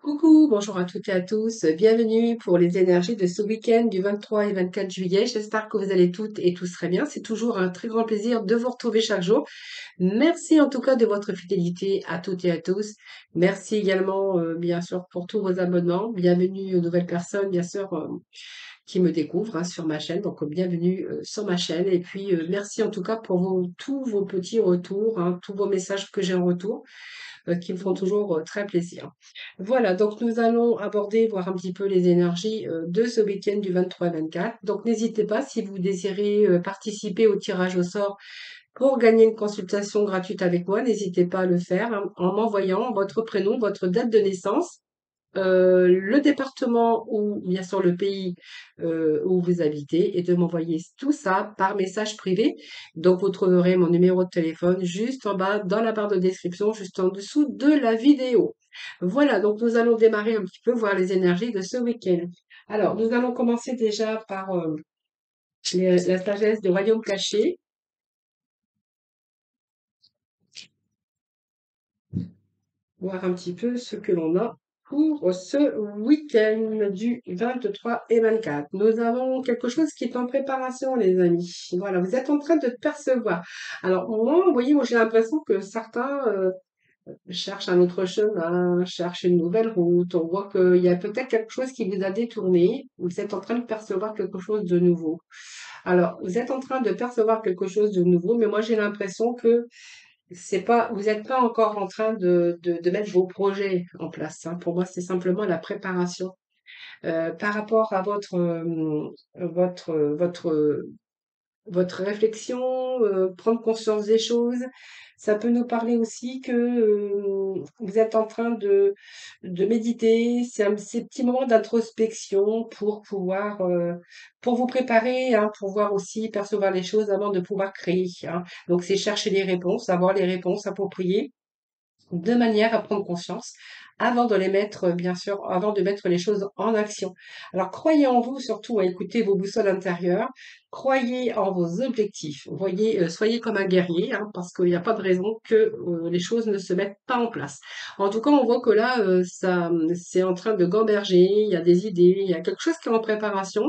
Coucou, bonjour à toutes et à tous. Bienvenue pour les énergies de ce week-end du 23 et 24 juillet. J'espère que vous allez toutes et tous très bien. C'est toujours un très grand plaisir de vous retrouver chaque jour. Merci en tout cas de votre fidélité à toutes et à tous. Merci également, bien sûr, pour tous vos abonnements. Bienvenue aux nouvelles personnes, bien sûr, qui me découvrent sur ma chaîne. Donc, bienvenue sur ma chaîne. Et puis, merci en tout cas pour tous vos petits retours, tous vos messages que j'ai en retour qui me font toujours très plaisir. Voilà, donc nous allons aborder, voir un petit peu les énergies de ce week-end du 23 24. Donc n'hésitez pas si vous désirez participer au tirage au sort pour gagner une consultation gratuite avec moi, n'hésitez pas à le faire en m'envoyant votre prénom, votre date de naissance, le département ou bien sûr le pays où vous habitez et de m'envoyer tout ça par message privé. Donc vous trouverez mon numéro de téléphone juste en bas dans la barre de description, juste en dessous de la vidéo. Voilà, donc nous allons démarrer un petit peu, voir les énergies de ce week-end. Alors, nous allons commencer déjà par la sagesse du royaume caché, voir un petit peu ce que l'on a pour ce week-end du 23 et 24. Nous avons quelque chose qui est en préparation, les amis. Voilà, vous êtes en train de percevoir. Alors, moi, vous voyez, moi, j'ai l'impression que certains cherchent un autre chemin, cherchent une nouvelle route. On voit qu'il y a peut-être quelque chose qui vous a détourné. Vous êtes en train de percevoir quelque chose de nouveau. Alors, vous êtes en train de percevoir quelque chose de nouveau, mais moi, j'ai l'impression que c'est pas, vous n'êtes pas encore en train de mettre vos projets en place, hein. Pour moi, c'est simplement la préparation. Par rapport à votre votre réflexion, prendre conscience des choses. Ça peut nous parler aussi que vous êtes en train de méditer. C'est ces petits moments d'introspection pour vous préparer, pour voir aussi percevoir les choses avant de pouvoir créer, hein. Donc c'est chercher les réponses, avoir les réponses appropriées de manière à prendre conscience avant de les mettre, bien sûr, avant de mettre les choses en action. Alors, croyez en vous, surtout à écouter vos boussoles intérieures. Croyez en vos objectifs. Voyez, soyez comme un guerrier, parce qu'il n'y a pas de raison que les choses ne se mettent pas en place. En tout cas, on voit que là, ça, c'est en train de gamberger. Il y a des idées, il y a quelque chose qui est en préparation,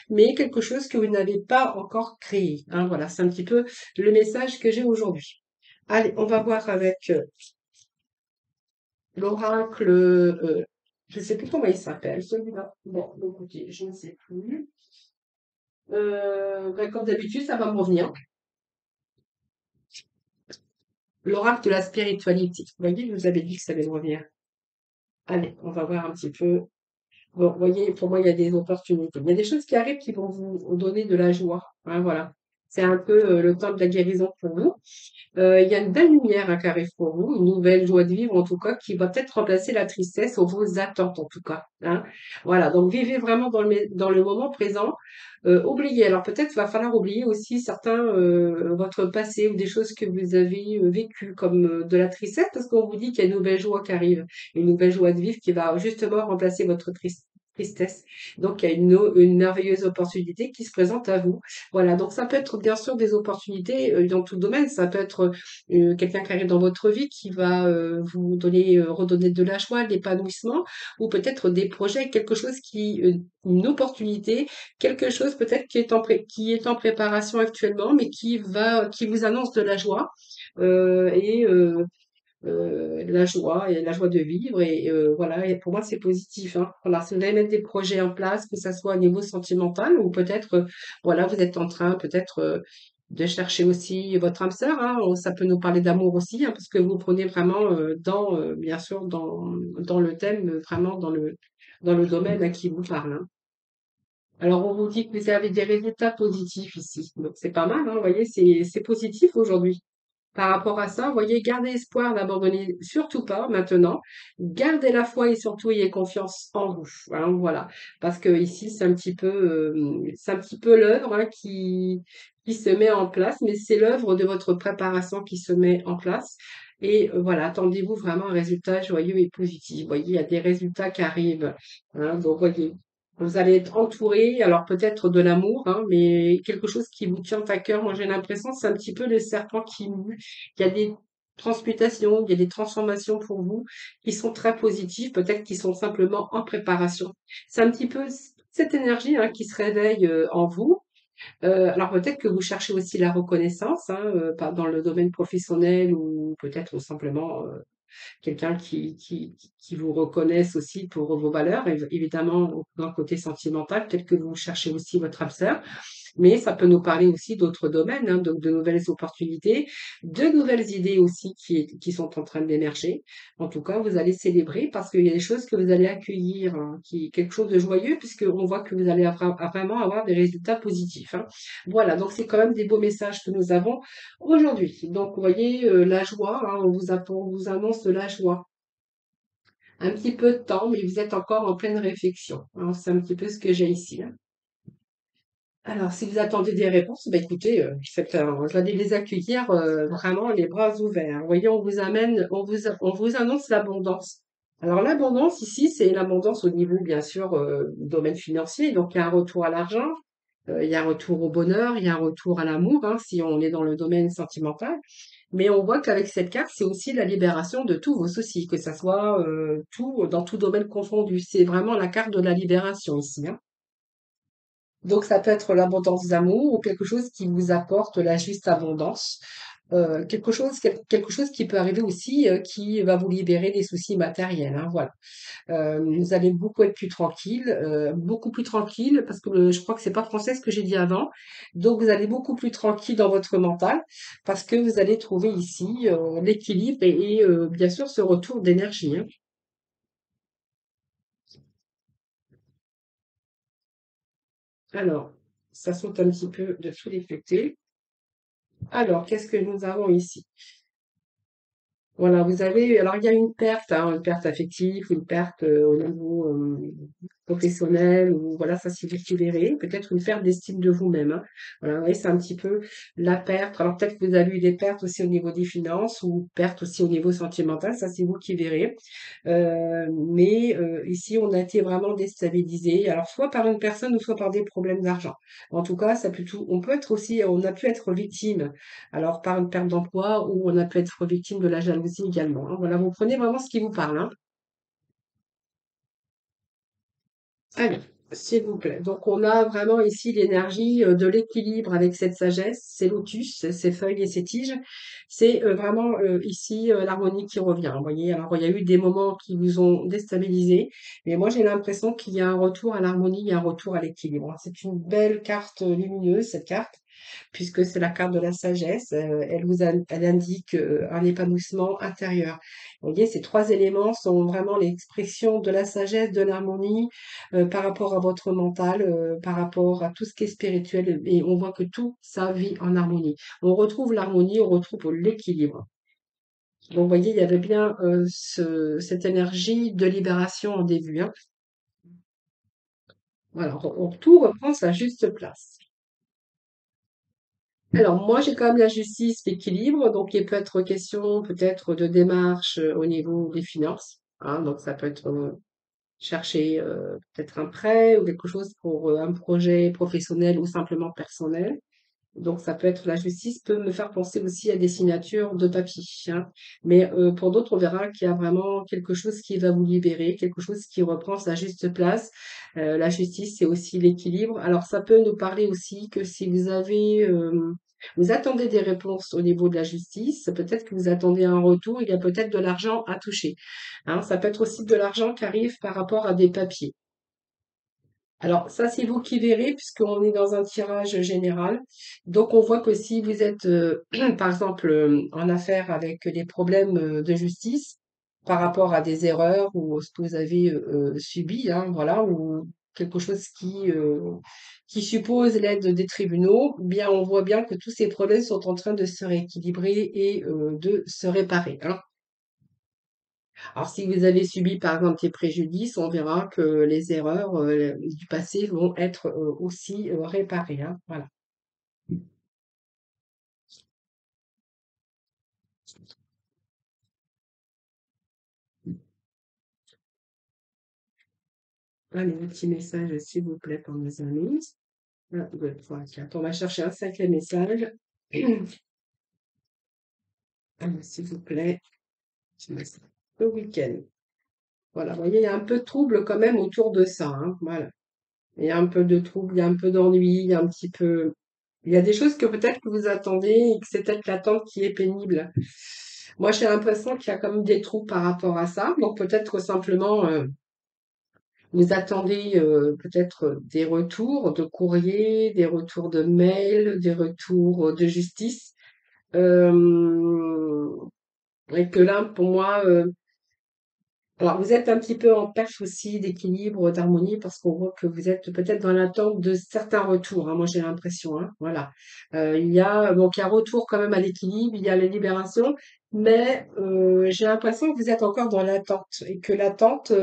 mais quelque chose que vous n'avez pas encore créé, hein. Voilà, c'est un petit peu le message que j'ai aujourd'hui. Allez, on va voir avec l'oracle, je ne sais plus comment il s'appelle, celui-là. Bon, écoutez, je ne sais plus. Ben, comme d'habitude, ça va me revenir. L'oracle de la spiritualité. Vous voyez, je vous avais dit que ça allait me revenir. Allez, on va voir un petit peu. Bon, vous voyez, pour moi, il y a des opportunités. Il y a des choses qui arrivent qui vont vous donner de la joie, hein, voilà. C'est un peu le temps de la guérison pour vous. Il y a une belle lumière qui arrive pour vous, une nouvelle joie de vivre en tout cas, qui va peut-être remplacer la tristesse ou vos attentes en tout cas, hein. Voilà, donc vivez vraiment dans le moment présent. Oubliez, alors peut-être va falloir oublier aussi certains, votre passé ou des choses que vous avez vécues comme de la tristesse, parce qu'on vous dit qu'il y a une nouvelle joie qui arrive, une nouvelle joie de vivre qui va justement remplacer votre tristesse. Donc il y a une merveilleuse opportunité qui se présente à vous. Voilà, donc ça peut être bien sûr des opportunités dans tout domaine. Ça peut être quelqu'un qui arrive dans votre vie qui va vous donner, redonner de la joie, de l'épanouissement, ou peut-être des projets, quelque chose une opportunité, quelque chose peut-être qui est en préparation actuellement, mais qui vous annonce de la joie et la joie de vivre. Et voilà, et pour moi, c'est positif, hein. Voilà, si vous allez mettre des projets en place, que ça soit au niveau sentimental ou peut-être, voilà, vous êtes en train peut-être de chercher aussi votre âme sœur, hein. Ça peut nous parler d'amour aussi, parce que vous prenez vraiment bien sûr, dans le thème, vraiment dans le domaine à qui vous parle, hein. Alors, on vous dit que vous avez des résultats positifs ici. Donc, c'est pas mal, hein. Vous voyez, c'est positif aujourd'hui. Par rapport à ça, vous voyez, gardez espoir, n'abandonnez surtout pas maintenant. Gardez la foi et surtout ayez confiance en vous, hein, voilà. Parce que ici, c'est un petit peu l'œuvre qui se met en place, mais c'est l'œuvre de votre préparation qui se met en place. Et voilà, attendez-vous vraiment un résultat joyeux et positif. Vous voyez, il y a des résultats qui arrivent, hein. Donc, voyez, vous allez être entouré, alors peut-être de l'amour, mais quelque chose qui vous tient à cœur. Moi, j'ai l'impression que c'est un petit peu le serpent qui mue. Il y a transmutations, il y a des transformations pour vous qui sont très positives, peut-être qui sont simplement en préparation. C'est un petit peu cette énergie hein, qui se réveille en vous. Alors peut-être que vous cherchez aussi la reconnaissance, hein, dans le domaine professionnel ou peut-être simplement quelqu'un qui vous reconnaisse aussi pour vos valeurs, évidemment d'un côté sentimental, peut-être que vous cherchez aussi votre âme sœur. Mais ça peut nous parler aussi d'autres domaines, hein, donc de nouvelles opportunités, de nouvelles idées aussi qui sont en train d'émerger. En tout cas, vous allez célébrer parce qu'il y a des choses que vous allez accueillir, hein, quelque chose de joyeux, puisqu'on voit que vous allez vraiment avoir des résultats positifs, hein. Voilà, donc c'est quand même des beaux messages que nous avons aujourd'hui. Donc, vous voyez, la joie, hein, on vous annonce de la joie. Un petit peu de temps, mais vous êtes encore en pleine réflexion, hein. C'est un petit peu ce que j'ai ici, hein. Alors, si vous attendez des réponses, bah écoutez, vous allez les accueillir vraiment les bras ouverts. Vous voyez, on vous annonce l'abondance. Alors, l'abondance ici, c'est l'abondance au niveau, bien sûr, domaine financier. Donc, il y a un retour à l'argent, il y a un retour au bonheur, il y a un retour à l'amour, hein, si on est dans le domaine sentimental. Mais on voit qu'avec cette carte, c'est aussi la libération de tous vos soucis, que ça soit tout, dans tout domaine confondu. C'est vraiment la carte de la libération ici, hein. Donc ça peut être l'abondance d'amour ou quelque chose qui vous apporte la juste abondance. Quelque chose qui peut arriver aussi, qui va vous libérer des soucis matériels, hein, voilà. Vous allez beaucoup être plus tranquille, beaucoup plus tranquille parce que je crois que c'est pas français ce que j'ai dit avant. Donc vous allez beaucoup plus tranquille dans votre mental parce que vous allez trouver ici, l'équilibre et bien sûr ce retour d'énergie, hein. Alors, ça saute un petit peu de tous les côtés. Alors, qu'est-ce que nous avons ici? Voilà, vous avez, alors il y a une perte affective, une perte au niveau professionnel, ou voilà, ça c'est vous qui verrez, peut-être une perte d'estime de vous-même, hein. Voilà, ouais, c'est un petit peu la perte. Alors peut-être que vous avez eu des pertes aussi au niveau des finances ou pertes aussi au niveau sentimental, ça c'est vous qui verrez. Mais ici, on a été vraiment déstabilisé, alors soit par une personne ou soit par des problèmes d'argent. En tout cas, on peut être aussi, on a pu être victime alors, par une perte d'emploi ou on a pu être victime de la jalousie également, hein. Voilà, vous prenez vraiment ce qui vous parle, hein. Allez, s'il vous plaît. Donc, on a vraiment ici l'énergie de l'équilibre avec cette sagesse, ces lotus, ces feuilles et ces tiges. C'est vraiment ici l'harmonie qui revient. Vous voyez, alors il y a eu des moments qui vous ont déstabilisé, mais moi j'ai l'impression qu'il y a un retour à l'harmonie, il y a un retour à l'équilibre. C'est une belle carte lumineuse, cette carte, puisque c'est la carte de la sagesse. Elle indique un épanouissement intérieur. Vous voyez, ces trois éléments sont vraiment l'expression de la sagesse, de l'harmonie, par rapport à votre mental, par rapport à tout ce qui est spirituel. Et on voit que tout ça vit en harmonie. On retrouve l'harmonie, on retrouve l'équilibre. Donc, vous voyez, il y avait bien cette énergie de libération en début, hein. Voilà, tout reprend sa juste place. Alors moi, j'ai quand même la justice, l'équilibre, donc il peut être question peut-être de démarche au niveau des finances, hein, donc ça peut être chercher peut-être un prêt ou quelque chose pour un projet professionnel ou simplement personnel. Donc ça peut être la justice peut me faire penser aussi à des signatures de papier, hein. Mais pour d'autres, on verra qu'il y a vraiment quelque chose qui va vous libérer, quelque chose qui reprend sa juste place. La justice, c'est aussi l'équilibre. Alors ça peut nous parler aussi que si vous avez vous attendez des réponses au niveau de la justice, peut-être que vous attendez un retour, il y a peut-être de l'argent à toucher, hein. Ça peut être aussi de l'argent qui arrive par rapport à des papiers. Alors ça, c'est vous qui verrez puisqu'on est dans un tirage général. Donc on voit que si vous êtes, par exemple, en affaire avec des problèmes de justice par rapport à des erreurs ou ce que vous avez subi, hein, voilà, ou quelque chose qui suppose l'aide des tribunaux, bien on voit bien que tous ces problèmes sont en train de se rééquilibrer et de se réparer, hein. Alors, si vous avez subi, par exemple, des préjudices, on verra que les erreurs du passé vont être aussi réparées, hein. Voilà. Allez, un petit message, s'il vous plaît, pour mes amis. 1, 2, 3, 4. On va chercher un cinquième message. S'il vous plaît, le week-end. Voilà, vous voyez, il y a un peu de trouble quand même autour de ça, hein, voilà. Il y a un peu de trouble, il y a un peu d'ennui, il y a un petit peu... Il y a des choses que peut-être que vous attendez et que c'est peut-être l'attente qui est pénible. Moi, j'ai l'impression qu'il y a quand même des trous par rapport à ça. Donc peut-être que simplement, vous attendez peut-être des retours de courrier, des retours de mail, des retours de justice. Euh, et que là, pour moi, alors, vous êtes un petit peu en perte aussi d'équilibre, d'harmonie, parce qu'on voit que vous êtes peut-être dans l'attente de certains retours, hein, moi j'ai l'impression, hein, voilà. Il y a, donc, il y a retour quand même à l'équilibre, il y a la libération, mais j'ai l'impression que vous êtes encore dans l'attente et que l'attente,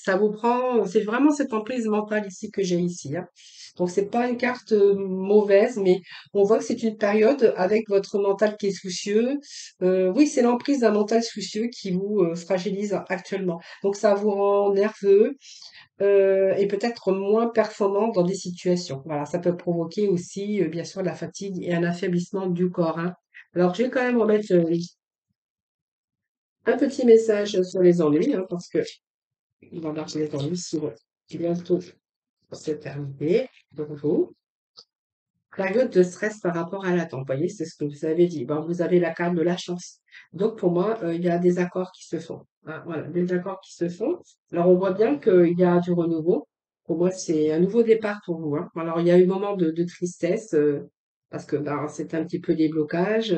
ça vous prend, c'est vraiment cette emprise mentale ici que j'ai ici, hein. Donc c'est pas une carte mauvaise, mais on voit que c'est une période avec votre mental qui est soucieux, oui, c'est l'emprise d'un mental soucieux qui vous fragilise actuellement. Donc ça vous rend nerveux et peut-être moins performant dans des situations. Voilà, ça peut provoquer aussi, bien sûr, la fatigue et un affaiblissement du corps, hein. Alors, je vais quand même remettre un petit message sur les ennuis, hein, parce que on va voir les ennuis si bientôt c'est terminé pour vous. Période de stress par rapport à l'attente. Vous voyez, c'est ce que vous avez dit. Bon, vous avez la carte de la chance. Donc, pour moi, il y a des accords qui se font, hein, voilà, des accords qui se font. Alors, on voit bien qu'il y a du renouveau. Pour moi, c'est un nouveau départ pour vous, hein. Alors, il y a eu un moment de tristesse parce que ben, c'est un petit peu des blocages.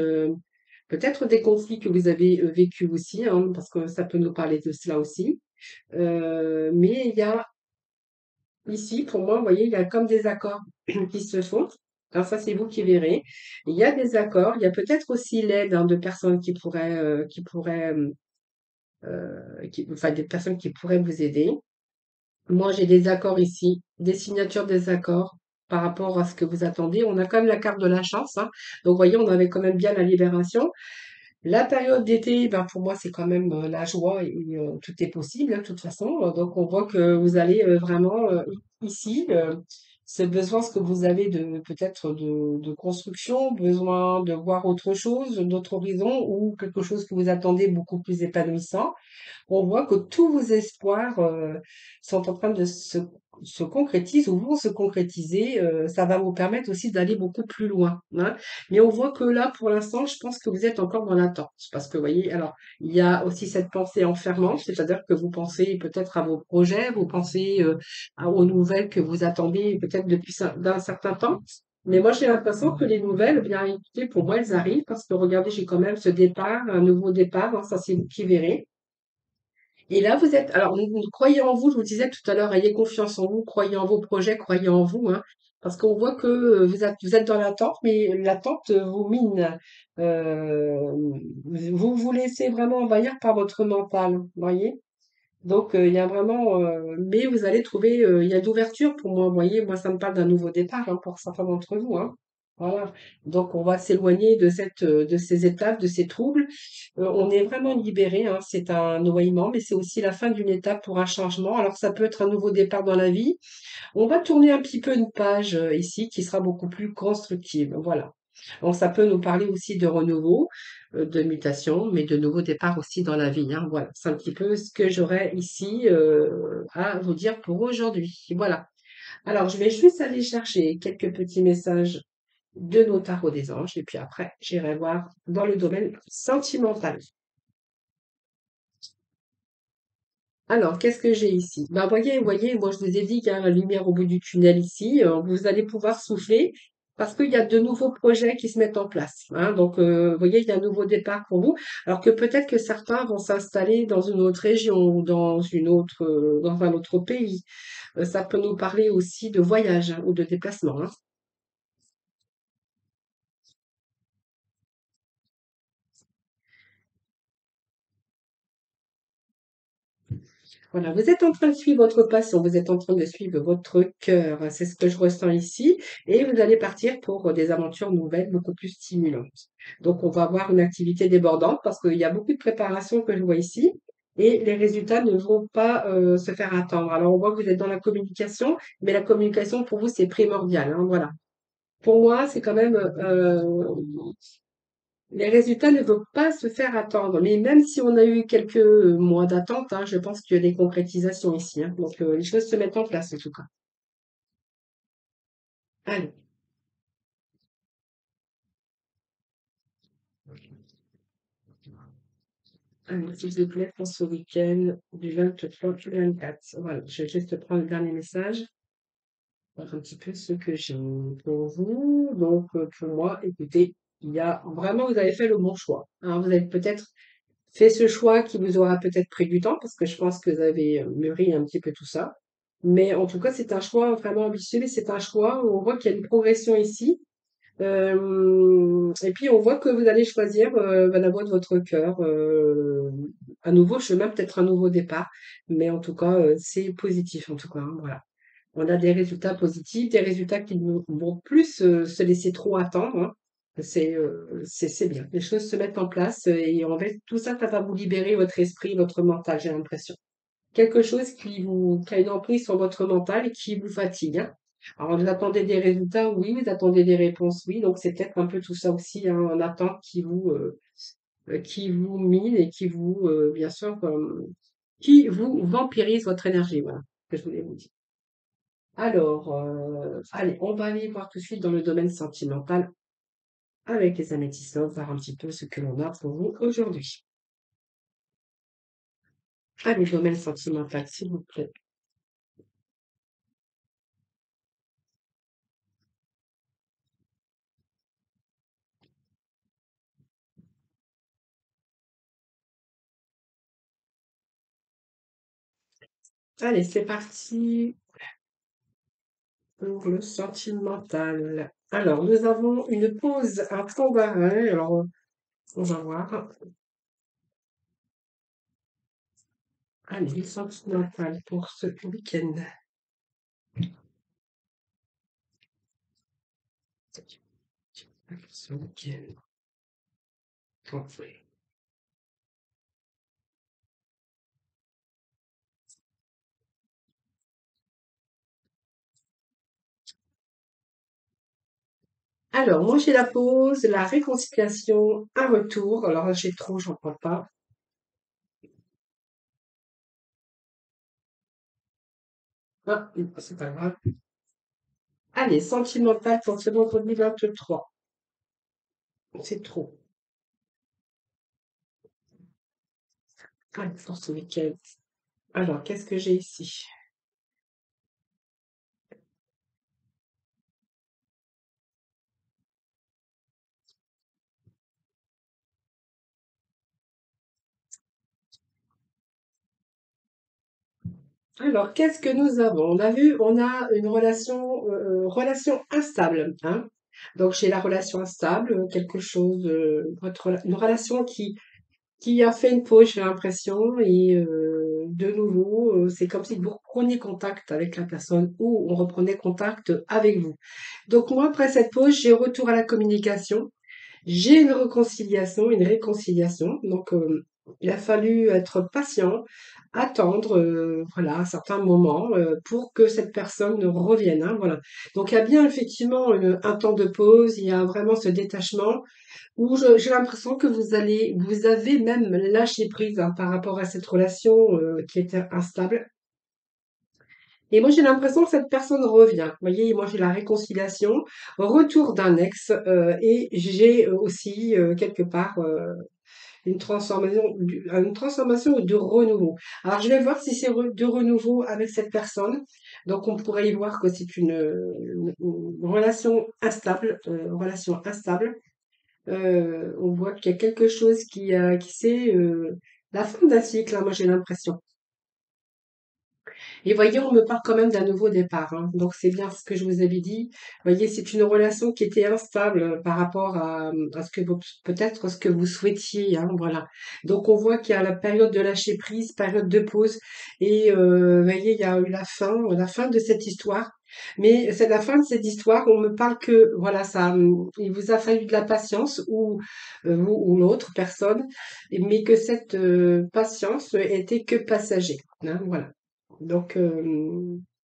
Peut-être des conflits que vous avez vécu aussi, hein, parce que ça peut nous parler de cela aussi. Mais il y a ici, pour moi, vous voyez, il y a comme des accords qui se font. Alors ça, c'est vous qui verrez. Il y a des accords. Il y a peut-être aussi l'aide hein, de personnes enfin des personnes qui pourraient vous aider. Moi, j'ai des accords ici, des signatures des accords par rapport à ce que vous attendez. On a quand même la carte de la chance, hein. Donc, vous voyez, on avait quand même bien la libération. La période d'été, ben pour moi, c'est quand même la joie et tout est possible, hein, de toute façon. Donc, on voit que vous allez vraiment ici, ce besoin, ce que vous avez de peut-être de construction, besoin de voir autre chose, d'autres horizons ou quelque chose que vous attendez beaucoup plus épanouissant. On voit que tous vos espoirs sont en train de se concrétiser ou vont se concrétiser. Ça va vous permettre aussi d'aller beaucoup plus loin, hein. Mais on voit que là, pour l'instant, je pense que vous êtes encore dans l'attente. Parce que, vous voyez, alors, il y a aussi cette pensée enfermante, c'est-à-dire que vous pensez peut-être à vos projets, vous pensez aux nouvelles que vous attendez peut-être depuis d'un certain temps. Mais moi, j'ai l'impression que les nouvelles, eh bien, écoutez, pour moi, elles arrivent parce que regardez, j'ai quand même ce départ, un nouveau départ, hein, ça c'est vous qui verrez. Et là, vous êtes, alors, croyez en vous, je vous disais tout à l'heure, ayez confiance en vous, croyez en vos projets, croyez en vous, hein, parce qu'on voit que vous êtes dans l'attente, mais l'attente vous mine. Euh, vous vous laissez vraiment envahir par votre mental, vous voyez? Donc, il y a vraiment, mais vous allez trouver, il y a d'ouverture pour moi, vous voyez? Moi, ça me parle d'un nouveau départ, hein, pour certains d'entre vous, hein. Voilà. Donc, on va s'éloigner de ces étapes, de ces troubles. On est vraiment libéré, hein. C'est un noyaument, mais c'est aussi la fin d'une étape pour un changement. Alors, ça peut être un nouveau départ dans la vie. On va tourner un petit peu une page ici qui sera beaucoup plus constructive. Voilà. Donc, ça peut nous parler aussi de renouveau, de mutation, mais de nouveau départ aussi dans la vie, hein. Voilà. C'est un petit peu ce que j'aurais ici à vous dire pour aujourd'hui. Voilà. Alors, je vais juste aller chercher quelques petits messages de nos tarots des anges et puis après, j'irai voir dans le domaine sentimental. Alors, qu'est-ce que j'ai ici? Ben, voyez, moi je vous ai dit qu'il y a la lumière au bout du tunnel ici. Vous allez pouvoir souffler parce qu'il y a de nouveaux projets qui se mettent en place, hein. Donc, vous voyez, il y a un nouveau départ pour vous. Alors que peut-être que certains vont s'installer dans une autre région ou dans un autre pays. Ça peut nous parler aussi de voyage hein, ou de déplacement, hein. Voilà, vous êtes en train de suivre votre passion, vous êtes en train de suivre votre cœur, c'est ce que je ressens ici, et vous allez partir pour des aventures nouvelles beaucoup plus stimulantes. Donc, on va avoir une activité débordante parce qu'il y a beaucoup de préparation que je vois ici, et les résultats ne vont pas se faire attendre. Alors, on voit que vous êtes dans la communication, mais la communication pour vous, c'est primordial, hein, voilà. Pour moi, c'est quand même Les résultats ne vont pas se faire attendre, mais même si on a eu quelques mois d'attente, hein, je pense qu'il y a des concrétisations ici, hein. Donc, les choses se mettent en place en tout cas. Allez, allez, s'il vous plaît, pour ce week-end du 23 au 24. Voilà, je vais juste prendre le dernier message, voir un petit peu ce que j'ai pour vous. Donc, pour moi, écoutez, il y a vraiment, vous avez fait le bon choix, hein. Vous avez peut-être fait ce choix qui vous aura peut-être pris du temps, parce que je pense que vous avez mûri un petit peu tout ça. Mais en tout cas, c'est un choix vraiment ambitieux, mais c'est un choix où on voit qu'il y a une progression ici. Et puis on voit que vous allez choisir la voie de votre cœur, un nouveau chemin, peut-être un nouveau départ. Mais en tout cas, c'est positif en tout cas, hein, voilà. On a des résultats positifs, des résultats qui ne vont plus se laisser trop attendre, hein. C'est bien. Les choses se mettent en place et en fait, tout ça, ça va vous libérer votre esprit, votre mental, j'ai l'impression. Quelque chose qui a une emprise sur votre mental et qui vous fatigue, hein. Alors, vous attendez des résultats, oui, vous attendez des réponses, oui. Donc, c'est peut-être un peu tout ça aussi, hein, en attente qui vous mine et qui vous, bien sûr, qui vous vampirise votre énergie, voilà, ce que je voulais vous dire. Alors, allez, on va aller voir tout de suite dans le domaine sentimental avec les améthystes, voir un petit peu ce que l'on a pour vous aujourd'hui. Allez, domaine sentimental, s'il vous plaît. Allez, c'est parti pour le sentimental. Alors, nous avons une pause à temps d'arrêt. Alors, on va voir. Allez, le sentimental pour ce week-end. Ce week-end. Parfait. Alors, moi, j'ai la pause, la réconciliation, un retour. Alors, j'ai trop, j'en prends pas. Ah, c'est pas grave. Allez, sentimental pour ce vendredi 23. C'est trop. Allez, pour ce week-end. Alors, qu'est-ce que j'ai ici? Alors, qu'est-ce que nous avons? On a vu, on a une relation instable, hein. Donc, j'ai la relation instable, quelque chose, une relation qui a fait une pause, j'ai l'impression, et de nouveau, c'est comme si vous repreniez contact avec la personne ou on reprenait contact avec vous. Donc, moi, après cette pause, j'ai retour à la communication. J'ai une réconciliation. Donc, il a fallu être patient, attendre, voilà, un certain moment pour que cette personne revienne, hein, voilà. Donc, il y a bien effectivement un temps de pause, il y a vraiment ce détachement où j'ai l'impression que vous avez même lâché prise hein, par rapport à cette relation qui était instable. Et moi, j'ai l'impression que cette personne revient. Vous voyez, moi, j'ai la réconciliation, retour d'un ex, et j'ai aussi, quelque part, une transformation ou de renouveau. Alors, je vais voir si c'est de renouveau avec cette personne. Donc, on pourrait y voir que c'est une relation instable. On voit qu'il y a quelque chose qui c'est la fin d'un cycle, hein, moi, j'ai l'impression. Et voyez, on me parle quand même d'un nouveau départ, hein. Donc c'est bien ce que je vous avais dit. Voyez, c'est une relation qui était instable par rapport à ce que peut-être ce que vous souhaitiez, hein, voilà. Donc on voit qu'il y a la période de lâcher prise, période de pause, et voyez, il y a eu la fin de cette histoire. Mais c'est la fin de cette histoire. On me parle que voilà, il vous a fallu de la patience ou vous ou l'autre personne, mais que cette patience était que passager, hein, voilà. Donc,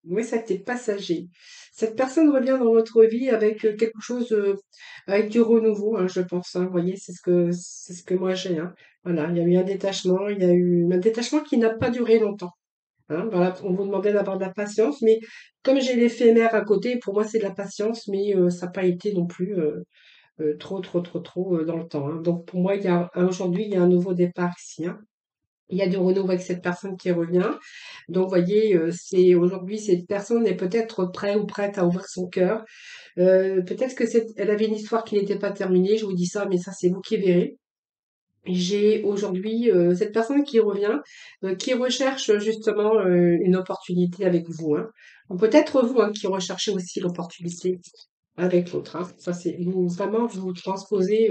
Oui, ça a été passager. Cette personne revient dans votre vie avec quelque chose, avec du renouveau, hein, je pense, hein. Vous voyez, c'est ce que moi j'ai, hein. Voilà, il y a eu un détachement, il y a eu un détachement qui n'a pas duré longtemps, hein. Voilà, on vous demandait d'avoir de la patience, mais comme j'ai l'éphémère à côté, pour moi c'est de la patience, mais ça n'a pas été non plus trop dans le temps, hein. Donc pour moi, aujourd'hui, il y a un nouveau départ ici, hein. Il y a du renouveau avec cette personne qui revient. Donc, vous voyez, c'est aujourd'hui, cette personne est peut-être prêt ou prête à ouvrir son cœur. Peut-être que elle avait une histoire qui n'était pas terminée. Je vous dis ça, mais ça, c'est vous qui verrez. J'ai aujourd'hui cette personne qui revient, qui recherche justement une opportunité avec vous, hein. Ou peut-être vous, hein, qui recherchez aussi l'opportunité avec l'autre, hein. Ça, c'est vous, vraiment, vous transposez.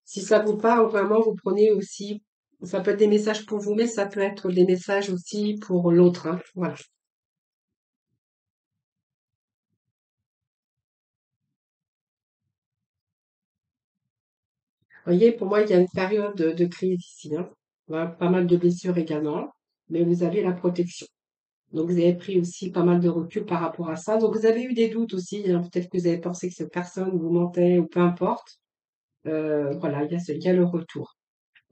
Si ça vous parle, vraiment, vous prenez aussi, ça peut être des messages pour vous, mais ça peut être des messages aussi pour l'autre, hein. Voilà. Vous voyez, pour moi, il y a une période de crise ici, hein. Voilà, pas mal de blessures également, mais vous avez la protection. Donc, vous avez pris aussi pas mal de recul par rapport à ça. Donc, vous avez eu des doutes aussi, hein. Peut-être que vous avez pensé que cette personne vous mentait ou peu importe. Voilà, il y a le retour.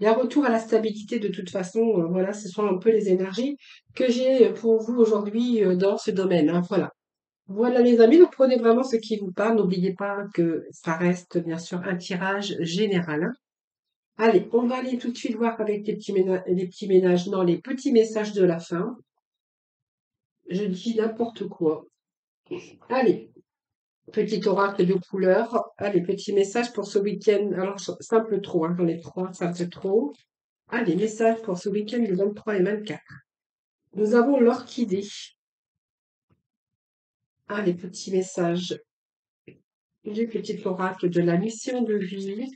Il y a un retour à la stabilité de toute façon. Voilà, ce sont un peu les énergies que j'ai pour vous aujourd'hui dans ce domaine, hein. Voilà. Voilà les amis, donc prenez vraiment ce qui vous parle. N'oubliez pas que ça reste bien sûr un tirage général, hein. Allez, on va aller tout de suite voir avec les petits ménages, non, les petits messages de la fin. Je dis n'importe quoi. Allez, petit oracle de couleur. Allez, petit message pour ce week-end. Alors, simple trop, hein, dans les trois, simple trop. Allez, message pour ce week-end du 23 et 24. Nous avons l'orchidée. Allez, petit message du petit oracle de la mission de vie.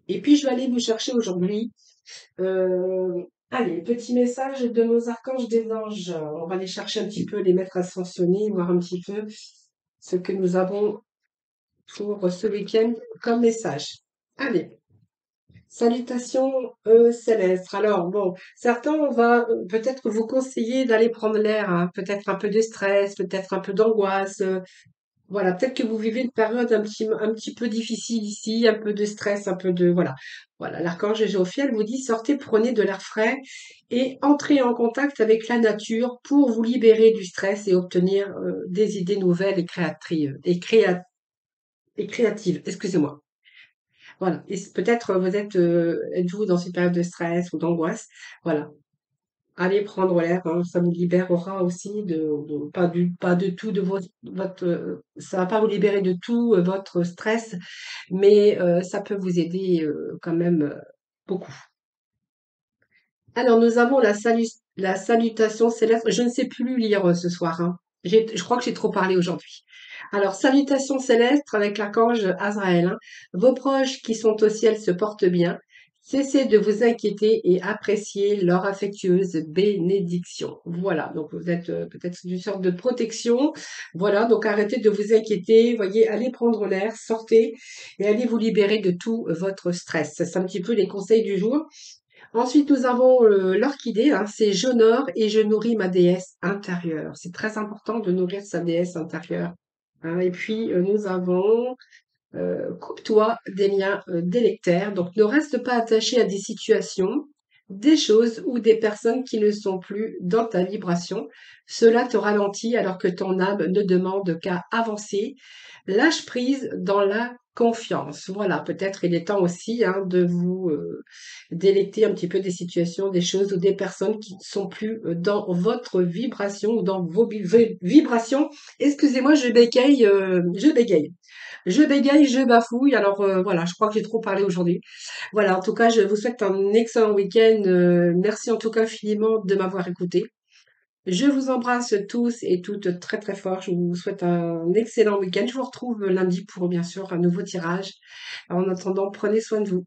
Et puis, je vais aller vous chercher aujourd'hui. Allez, petit message de nos archanges des anges. On va aller chercher un petit peu les maîtres ascensionnés, voir un petit peu ce que nous avons pour ce week-end comme message. Allez, salutations célestes. Alors, bon, certains, on va peut-être vous conseiller d'aller prendre l'air, hein. Peut-être un peu de stress, peut-être un peu d'angoisse. Voilà, peut-être que vous vivez une période un petit peu difficile ici, un peu de stress, un peu de... Voilà. Voilà, l'archange Jophiel vous dit, sortez, prenez de l'air frais et entrez en contact avec la nature pour vous libérer du stress et obtenir des idées nouvelles et créatrices, et créatives. Excusez-moi. Voilà. Et peut-être vous êtes-vous dans une période de stress ou d'angoisse. Voilà. Allez prendre l'air, hein, ça vous libérera aussi pas de tout de ça va pas vous libérer de tout votre stress, mais ça peut vous aider quand même beaucoup. Alors nous avons la salutation céleste. Je ne sais plus lire ce soir, hein. Je crois que j'ai trop parlé aujourd'hui. Alors salutation céleste avec l'archange Azraël, hein. Vos proches qui sont au ciel se portent bien. Cessez de vous inquiéter et appréciez leur affectueuse bénédiction. Voilà, donc vous êtes peut-être une sorte de protection. Voilà, donc arrêtez de vous inquiéter. Voyez, allez prendre l'air, sortez et allez vous libérer de tout votre stress. C'est un petit peu les conseils du jour. Ensuite, nous avons l'orchidée, hein, c'est j'honore et je nourris ma déesse intérieure. C'est très important de nourrir sa déesse intérieure, hein. Et puis, nous avons coupe-toi des liens délectères. Donc, ne reste pas attaché à des situations, des choses ou des personnes qui ne sont plus dans ta vibration. Cela te ralentit alors que ton âme ne demande qu'à avancer. Lâche prise dans la confiance. Voilà, peut-être il est temps aussi hein, de vous délecter un petit peu des situations, des choses ou des personnes qui ne sont plus dans votre vibration ou dans vos vibrations. Excusez-moi, je bégaye. Je bégaye, je bafouille. Alors voilà, je crois que j'ai trop parlé aujourd'hui. Voilà, en tout cas, je vous souhaite un excellent week-end. Merci en tout cas infiniment de m'avoir écouté. Je vous embrasse tous et toutes très très fort. Je vous souhaite un excellent week-end. Je vous retrouve lundi pour bien sûr un nouveau tirage. En attendant, prenez soin de vous.